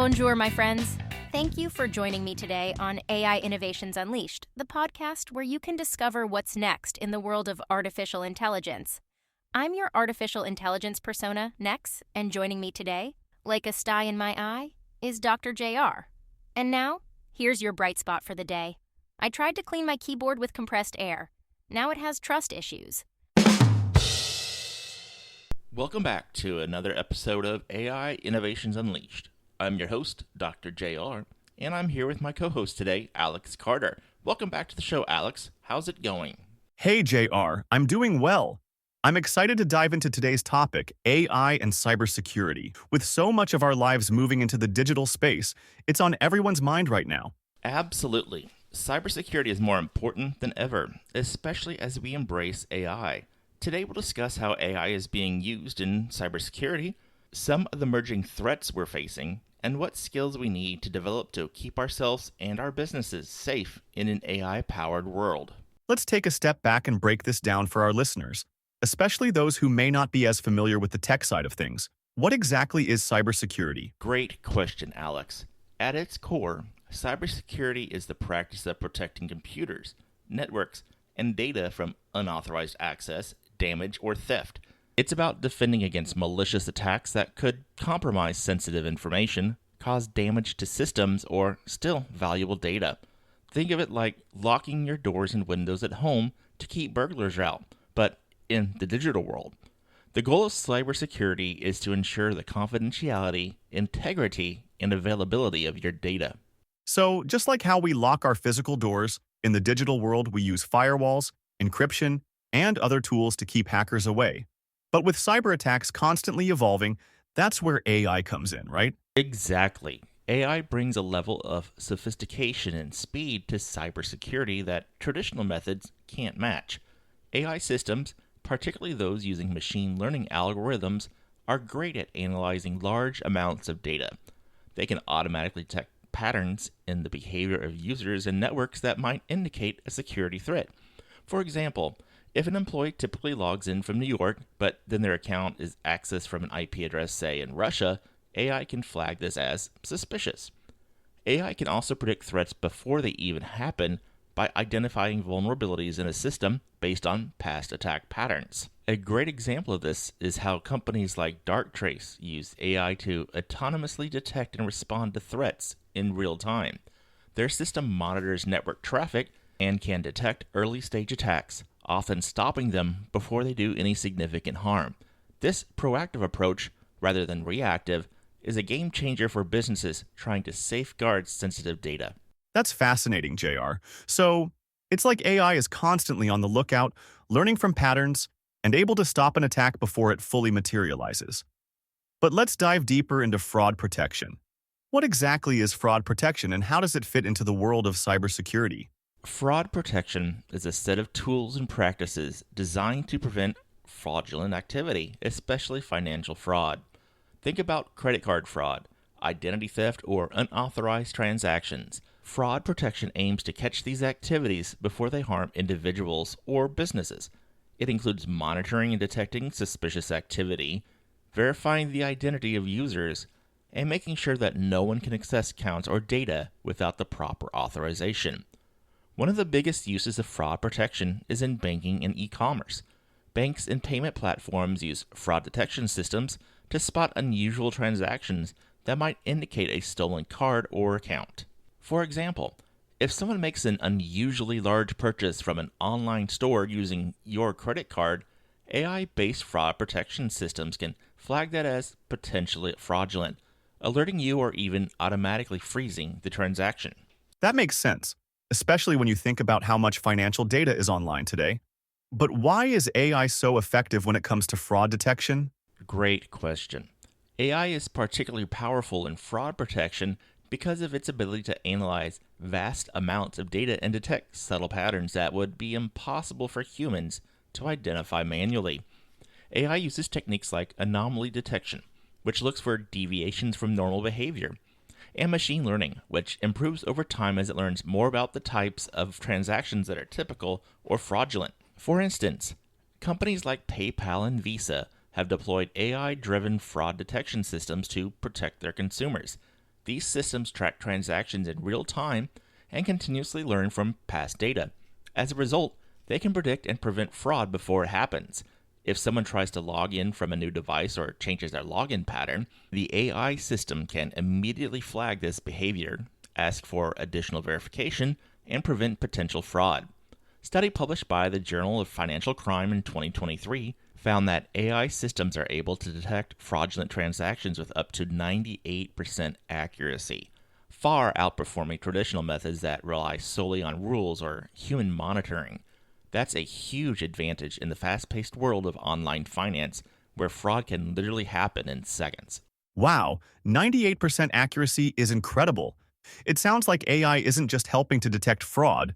Bonjour, my friends. Thank you for joining me today on AI Innovations Unleashed, the podcast where you can discover what's next in the world of artificial intelligence. I'm your artificial intelligence persona, NICCS, and joining me today, like a sty in my eye, is Dr. JR. And now, here's your bright spot for the day. I tried to clean my keyboard with compressed air. Now it has trust issues. Welcome back to another episode of AI Innovations Unleashed. I'm your host, Dr. JR, and I'm here with my co-host today, Alex Carter. Welcome back to the show, Alex. How's it going? Hey, JR. I'm doing well. I'm excited to dive into today's topic, AI and cybersecurity. With so much of our lives moving into the digital space, it's on everyone's mind right now. Absolutely. Cybersecurity is more important than ever, especially as we embrace AI. Today we'll discuss how AI is being used in cybersecurity, some of the emerging threats we're facing, and what skills we need to develop to keep ourselves and our businesses safe in an AI-powered world. Let's take a step back and break this down for our listeners, especially those who may not be as familiar with the tech side of things. What exactly is cybersecurity? Great question, Alex. At its core, cybersecurity is the practice of protecting computers, networks, and data from unauthorized access, damage, or theft. It's about defending against malicious attacks that could compromise sensitive information, cause damage to systems, or steal valuable data. Think of it like locking your doors and windows at home to keep burglars out, but in the digital world. The goal of cybersecurity is to ensure the confidentiality, integrity, and availability of your data. So, just like how we lock our physical doors, in the digital world we use firewalls, encryption, and other tools to keep hackers away. But with cyber attacks constantly evolving, that's where AI comes in, right? Exactly. AI brings a level of sophistication and speed to cybersecurity that traditional methods can't match. AI systems, particularly those using machine learning algorithms, are great at analyzing large amounts of data. They can automatically detect patterns in the behavior of users and networks that might indicate a security threat. For example, if an employee typically logs in from New York, but then their account is accessed from an IP address, say, in Russia, AI can flag this as suspicious. AI can also predict threats before they even happen by identifying vulnerabilities in a system based on past attack patterns. A great example of this is how companies like Darktrace use AI to autonomously detect and respond to threats in real time. Their system monitors network traffic and can detect early-stage attacks, often stopping them before they do any significant harm. This proactive approach, rather than reactive, is a game changer for businesses trying to safeguard sensitive data. That's fascinating, JR. So, it's like AI is constantly on the lookout, learning from patterns, and able to stop an attack before it fully materializes. But let's dive deeper into fraud protection. What exactly is fraud protection, and how does it fit into the world of cybersecurity? Fraud protection is a set of tools and practices designed to prevent fraudulent activity, especially financial fraud. Think about credit card fraud, identity theft, or unauthorized transactions. Fraud protection aims to catch these activities before they harm individuals or businesses. It includes monitoring and detecting suspicious activity, verifying the identity of users, and making sure that no one can access accounts or data without the proper authorization. One of the biggest uses of fraud protection is in banking and e-commerce. Banks and payment platforms use fraud detection systems to spot unusual transactions that might indicate a stolen card or account. For example, if someone makes an unusually large purchase from an online store using your credit card, AI-based fraud protection systems can flag that as potentially fraudulent, alerting you or even automatically freezing the transaction. That makes sense, especially when you think about how much financial data is online today. But why is AI so effective when it comes to fraud detection? Great question. AI is particularly powerful in fraud protection because of its ability to analyze vast amounts of data and detect subtle patterns that would be impossible for humans to identify manually. AI uses techniques like anomaly detection, which looks for deviations from normal behavior, and machine learning, which improves over time as it learns more about the types of transactions that are typical or fraudulent. For instance, companies like PayPal and Visa have deployed AI-driven fraud detection systems to protect their consumers. These systems track transactions in real time and continuously learn from past data. As a result, they can predict and prevent fraud before it happens. If someone tries to log in from a new device or changes their login pattern, the AI system can immediately flag this behavior, ask for additional verification, and prevent potential fraud. A study published by the Journal of Financial Crime in 2023 found that AI systems are able to detect fraudulent transactions with up to 98% accuracy, far outperforming traditional methods that rely solely on rules or human monitoring. That's a huge advantage in the fast-paced world of online finance, where fraud can literally happen in seconds. Wow, 98% accuracy is incredible. It sounds like AI isn't just helping to detect fraud,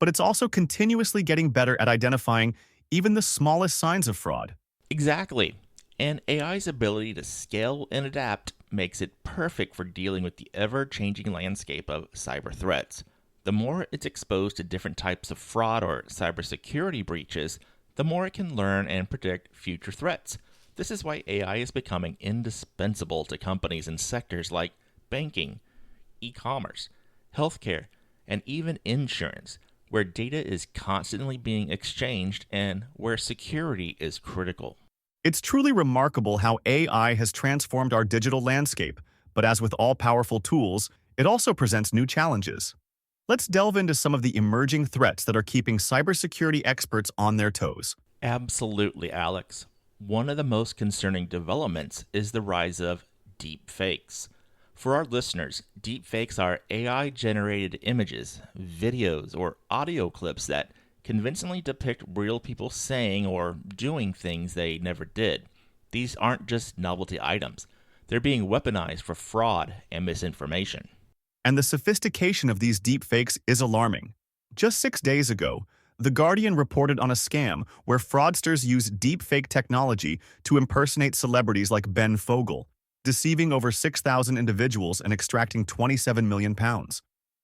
but it's also continuously getting better at identifying even the smallest signs of fraud. Exactly. And AI's ability to scale and adapt makes it perfect for dealing with the ever-changing landscape of cyber threats. The more it's exposed to different types of fraud or cybersecurity breaches, the more it can learn and predict future threats. This is why AI is becoming indispensable to companies in sectors like banking, e-commerce, healthcare, and even insurance, where data is constantly being exchanged and where security is critical. It's truly remarkable how AI has transformed our digital landscape, but as with all powerful tools, it also presents new challenges. Let's delve into some of the emerging threats that are keeping cybersecurity experts on their toes. Absolutely, Alex. One of the most concerning developments is the rise of deepfakes. For our listeners, deepfakes are AI-generated images, videos, or audio clips that convincingly depict real people saying or doing things they never did. These aren't just novelty items. They're being weaponized for fraud and misinformation. And the sophistication of these deepfakes is alarming. Just 6 days ago, The Guardian reported on a scam where fraudsters used deepfake technology to impersonate celebrities like Ben Fogle, deceiving over 6,000 individuals and extracting £27 million.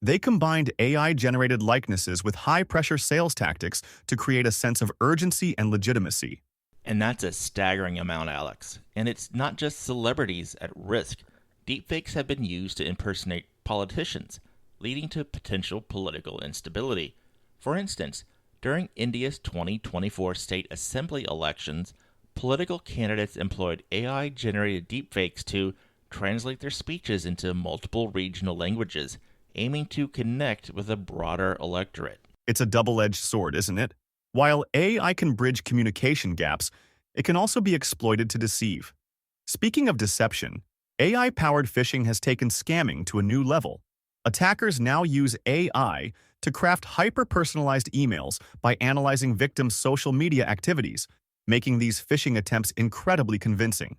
They combined AI-generated likenesses with high-pressure sales tactics to create a sense of urgency and legitimacy. And that's a staggering amount, Alex. And it's not just celebrities at risk. Deepfakes have been used to impersonate politicians, leading to potential political instability. For instance, during India's 2024 state assembly elections, political candidates employed AI-generated deepfakes to translate their speeches into multiple regional languages, aiming to connect with a broader electorate. It's a double-edged sword, isn't it? While AI can bridge communication gaps, it can also be exploited to deceive. Speaking of deception, AI-powered phishing has taken scamming to a new level. Attackers now use AI to craft hyper-personalized emails by analyzing victims' social media activities, making these phishing attempts incredibly convincing.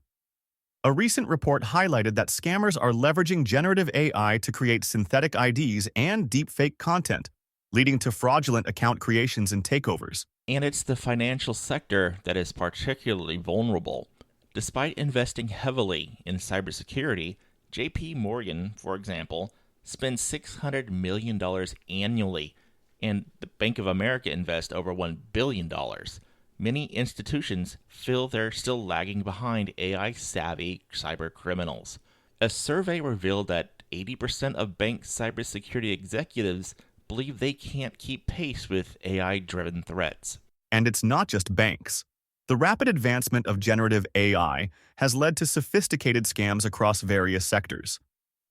A recent report highlighted that scammers are leveraging generative AI to create synthetic IDs and deepfake content, leading to fraudulent account creations and takeovers. And it's the financial sector that is particularly vulnerable. Despite investing heavily in cybersecurity, JP Morgan, for example, spends $600 million annually, and the Bank of America invests over $1 billion. Many institutions feel they're still lagging behind AI-savvy cybercriminals. A survey revealed that 80% of bank cybersecurity executives believe they can't keep pace with AI-driven threats. And it's not just banks. The rapid advancement of generative AI has led to sophisticated scams across various sectors.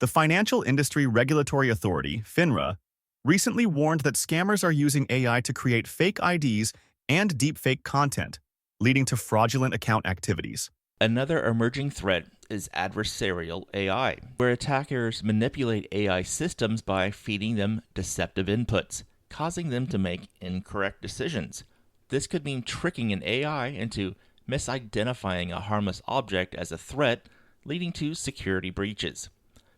The Financial Industry Regulatory Authority, FINRA, recently warned that scammers are using AI to create fake IDs and deepfake content, leading to fraudulent account activities. Another emerging threat is adversarial AI, where attackers manipulate AI systems by feeding them deceptive inputs, causing them to make incorrect decisions. This could mean tricking an AI into misidentifying a harmless object as a threat, leading to security breaches.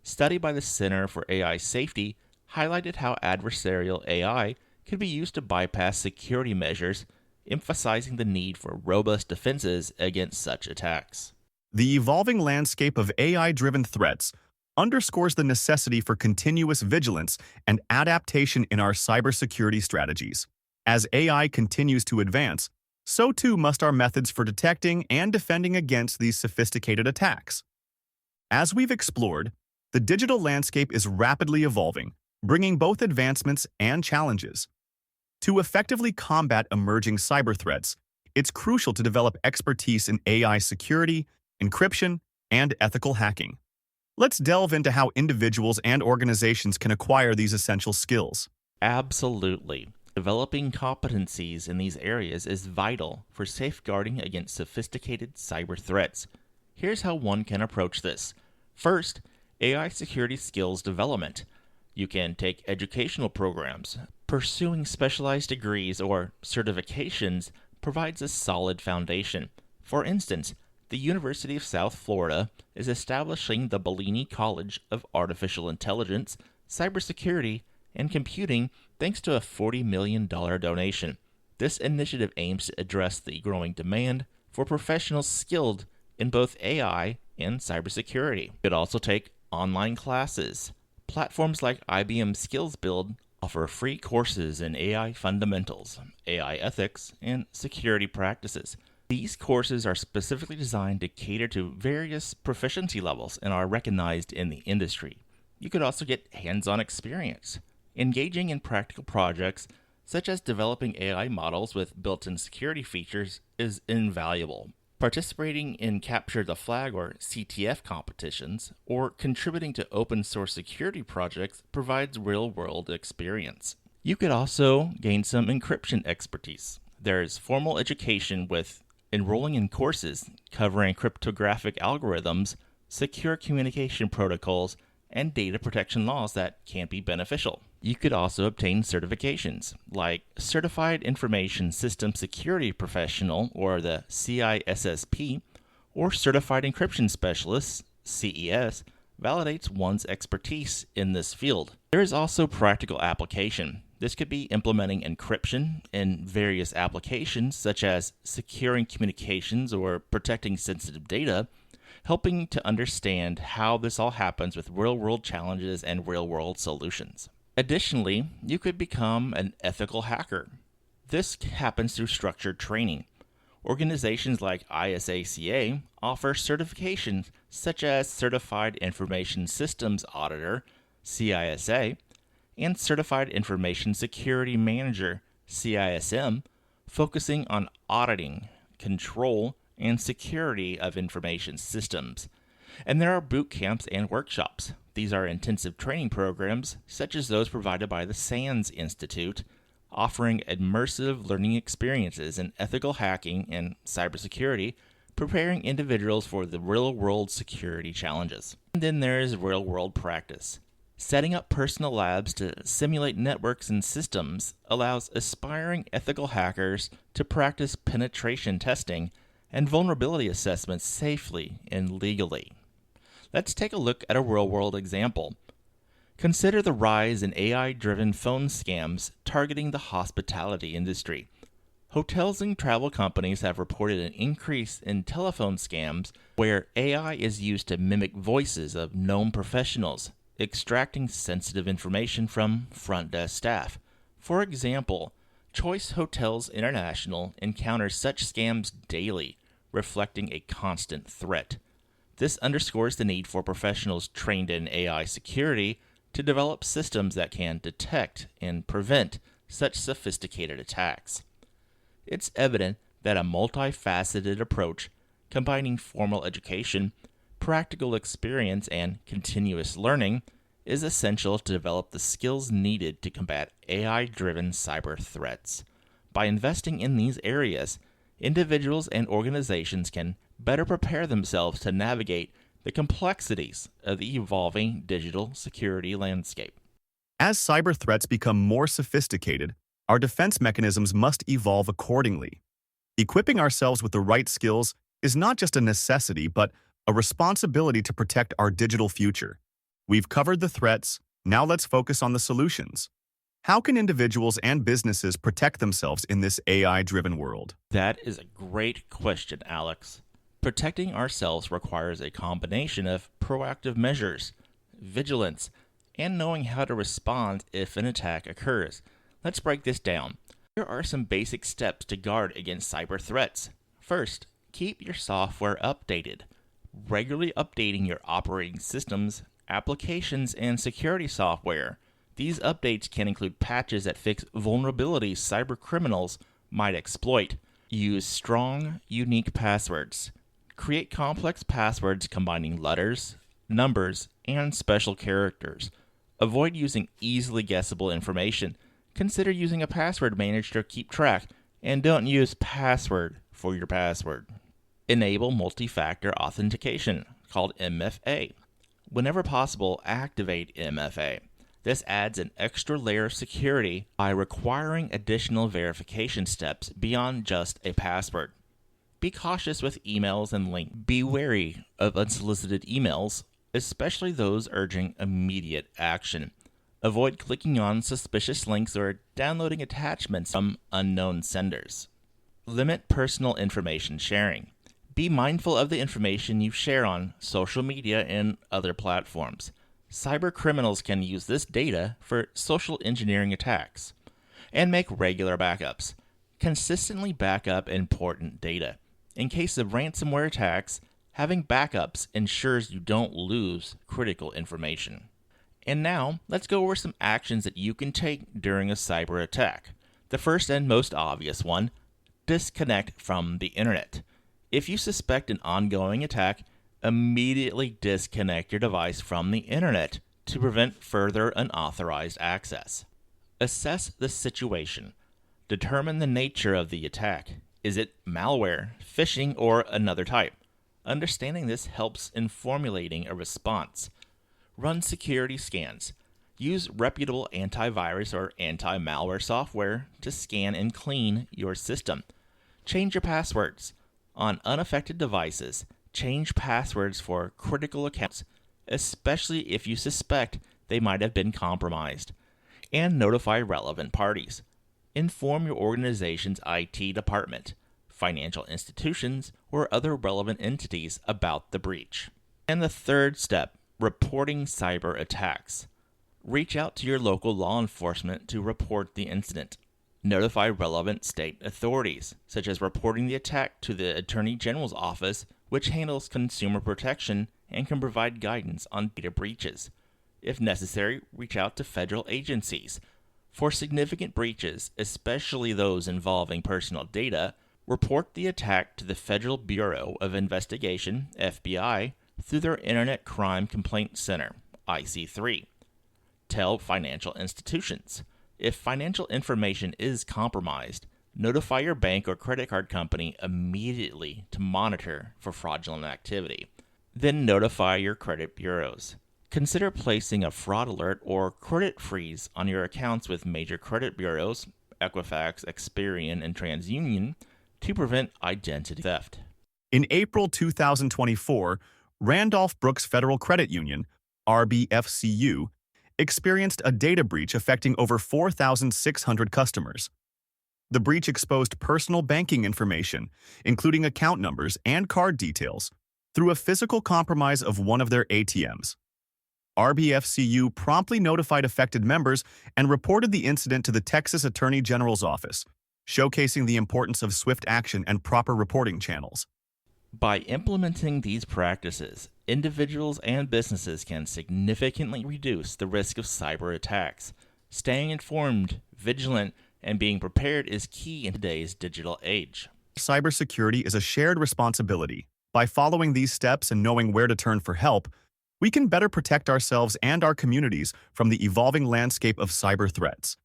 Study by the Center for AI Safety highlighted how adversarial AI could be used to bypass security measures, emphasizing the need for robust defenses against such attacks. The evolving landscape of AI-driven threats underscores the necessity for continuous vigilance and adaptation in our cybersecurity strategies. As AI continues to advance, so too must our methods for detecting and defending against these sophisticated attacks. As we've explored, The digital landscape is rapidly evolving, bringing both advancements and challenges. To effectively combat emerging cyber threats, it's crucial to develop expertise in AI security, encryption, and ethical hacking. Let's delve into how individuals and organizations can acquire these essential skills. Absolutely. Developing competencies in these areas is vital for safeguarding against sophisticated cyber threats. Here's how one can approach this. First, AI security skills development. You can take educational programs. Pursuing specialized degrees or certifications provides a solid foundation. For instance, the University of South Florida is establishing the Bellini College of Artificial Intelligence, Cybersecurity, and Computing thanks to a $40 million donation. This initiative aims to address the growing demand for professionals skilled in both AI and cybersecurity. You could also take online classes. Platforms like IBM Skills Build offer free courses in AI fundamentals, AI ethics, and security practices. These courses are specifically designed to cater to various proficiency levels and are recognized in the industry. You could also get hands-on experience. Engaging in practical projects, such as developing AI models with built-in security features, is invaluable. Participating in Capture the Flag or CTF competitions, or contributing to open-source security projects provides real-world experience. You could also gain some encryption expertise. There is formal education with enrolling in courses covering cryptographic algorithms, secure communication protocols, and data protection laws that can be beneficial. You could also obtain certifications like Certified Information System Security Professional or the CISSP, or Certified Encryption Specialist, CES, validates one's expertise in this field. There is also practical application. This could be implementing encryption in various applications such as securing communications or protecting sensitive data, helping to understand how this all happens with real-world challenges and real-world solutions. Additionally, you could become an ethical hacker. This happens through structured training. Organizations like ISACA offer certifications such as Certified Information Systems Auditor, CISA, and Certified Information Security Manager, CISM, focusing on auditing, control, and security of information systems. And there are boot camps and workshops. These are intensive training programs, such as those provided by the SANS Institute, offering immersive learning experiences in ethical hacking and cybersecurity, preparing individuals for the real-world security challenges. And then there is real-world practice. Setting up personal labs to simulate networks and systems allows aspiring ethical hackers to practice penetration testing and vulnerability assessments safely and legally. Let's take a look at a real-world example. Consider the rise in AI-driven phone scams targeting the hospitality industry. Hotels and travel companies have reported an increase in telephone scams where AI is used to mimic voices of known professionals, extracting sensitive information from front desk staff. For example, Choice Hotels International encounters such scams daily, reflecting a constant threat. This underscores the need for professionals trained in AI security to develop systems that can detect and prevent such sophisticated attacks. It's evident that a multifaceted approach, combining formal education, practical experience, and continuous learning, is essential to develop the skills needed to combat AI-driven cyber threats. By investing in these areas, individuals and organizations can better prepare themselves to navigate the complexities of the evolving digital security landscape. As cyber threats become more sophisticated, our defense mechanisms must evolve accordingly. Equipping ourselves with the right skills is not just a necessity, but a responsibility to protect our digital future. We've covered the threats, now let's focus on the solutions. How can individuals and businesses protect themselves in this AI-driven world? That is a great question, Alex. Protecting ourselves requires a combination of proactive measures, vigilance, and knowing how to respond if an attack occurs. Let's break this down. Here are some basic steps to guard against cyber threats. First, keep your software updated. Regularly updating your operating systems, applications, and security software. These updates can include patches that fix vulnerabilities cybercriminals might exploit. Use strong, unique passwords. Create complex passwords combining letters, numbers, and special characters. Avoid using easily guessable information. Consider using a password manager to keep track, and don't use password for your password. Enable multi-factor authentication, called MFA. Whenever possible, activate MFA. This adds an extra layer of security by requiring additional verification steps beyond just a password. Be cautious with emails and links. Be wary of unsolicited emails, especially those urging immediate action. Avoid clicking on suspicious links or downloading attachments from unknown senders. Limit personal information sharing. Be mindful of the information you share on social media and other platforms. Cybercriminals can use this data for social engineering attacks. And make regular backups. Consistently back up important data. In case of ransomware attacks, having backups ensures you don't lose critical information. And now, let's go over some actions that you can take during a cyber attack. The first and most obvious one, disconnect from the internet. If you suspect an ongoing attack, immediately disconnect your device from the internet to prevent further unauthorized access. Assess the situation. Determine the nature of the attack. Is it malware, phishing, or another type? Understanding this helps in formulating a response. Run security scans. Use reputable antivirus or anti-malware software to scan and clean your system. Change your passwords. On unaffected devices, change passwords for critical accounts, especially if you suspect they might have been compromised. And notify relevant parties. Inform your organization's IT department, financial institutions, or other relevant entities about the breach. And the third step, reporting cyber attacks. Reach out to your local law enforcement to report the incident. Notify relevant state authorities, such as reporting the attack to the Attorney General's office, which handles consumer protection and can provide guidance on data breaches. If necessary, reach out to federal agencies. For significant breaches, especially those involving personal data, report the attack to the Federal Bureau of Investigation, FBI, through their Internet Crime Complaint Center, IC3. Tell financial institutions. If financial information is compromised, notify your bank or credit card company immediately to monitor for fraudulent activity. Then notify your credit bureaus. Consider placing a fraud alert or credit freeze on your accounts with major credit bureaus, Equifax, Experian, and TransUnion, to prevent identity theft. In April 2024, Randolph Brooks Federal Credit Union, RBFCU, experienced a data breach affecting over 4,600 customers. The breach exposed personal banking information, including account numbers and card details, through a physical compromise of one of their ATMs. RBFCU promptly notified affected members and reported the incident to the Texas Attorney General's office, showcasing the importance of swift action and proper reporting channels. By implementing these practices, individuals and businesses can significantly reduce the risk of cyber attacks. Staying informed, vigilant, and being prepared is key in today's digital age. Cybersecurity is a shared responsibility. By following these steps and knowing where to turn for help, we can better protect ourselves and our communities from the evolving landscape of cyber threats.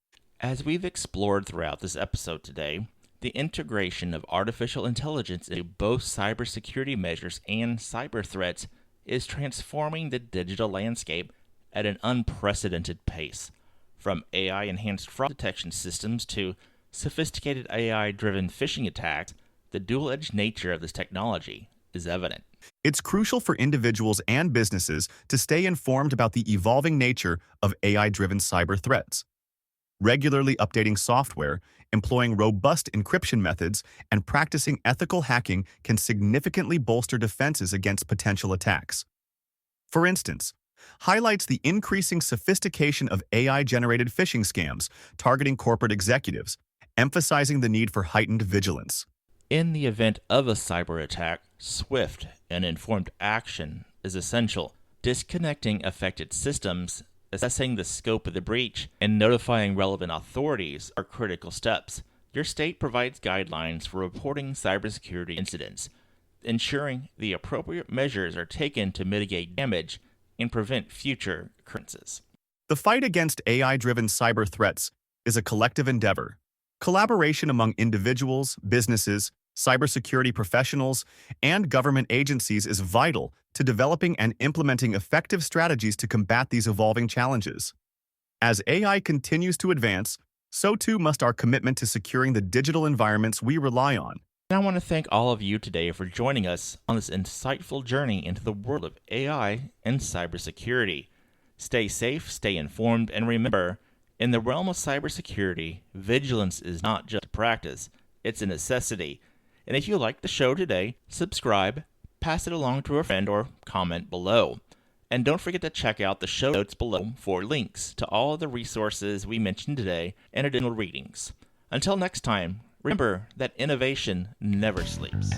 As we've explored throughout this episode today, the integration of artificial intelligence into both cybersecurity measures and cyber threats is transforming the digital landscape at an unprecedented pace. From AI-enhanced fraud detection systems to sophisticated AI-driven phishing attacks, the dual-edged nature of this technology is evident. It's crucial for individuals and businesses to stay informed about the evolving nature of AI-driven cyber threats. Regularly updating software, employing robust encryption methods, and practicing ethical hacking can significantly bolster defenses against potential attacks. For instance, highlights the increasing sophistication of AI-generated phishing scams targeting corporate executives, emphasizing the need for heightened vigilance. In the event of a cyber attack, swift and informed action is essential. Disconnecting affected systems, assessing the scope of the breach, and notifying relevant authorities are critical steps. Your state provides guidelines for reporting cybersecurity incidents, ensuring the appropriate measures are taken to mitigate damage and prevent future occurrences. The fight against AI-driven cyber threats is a collective endeavor. Collaboration among individuals, businesses, cybersecurity professionals, and government agencies is vital to developing and implementing effective strategies to combat these evolving challenges. As AI continues to advance, so too must our commitment to securing the digital environments we rely on. And I want to thank all of you today for joining us on this insightful journey into the world of AI and cybersecurity. Stay safe, stay informed, and remember, in the realm of cybersecurity, vigilance is not just a practice, it's a necessity. And if you liked the show today, subscribe, pass it along to a friend, or comment below. And don't forget to check out the show notes below for links to all the resources we mentioned today and additional readings. Until next time, remember that innovation never sleeps.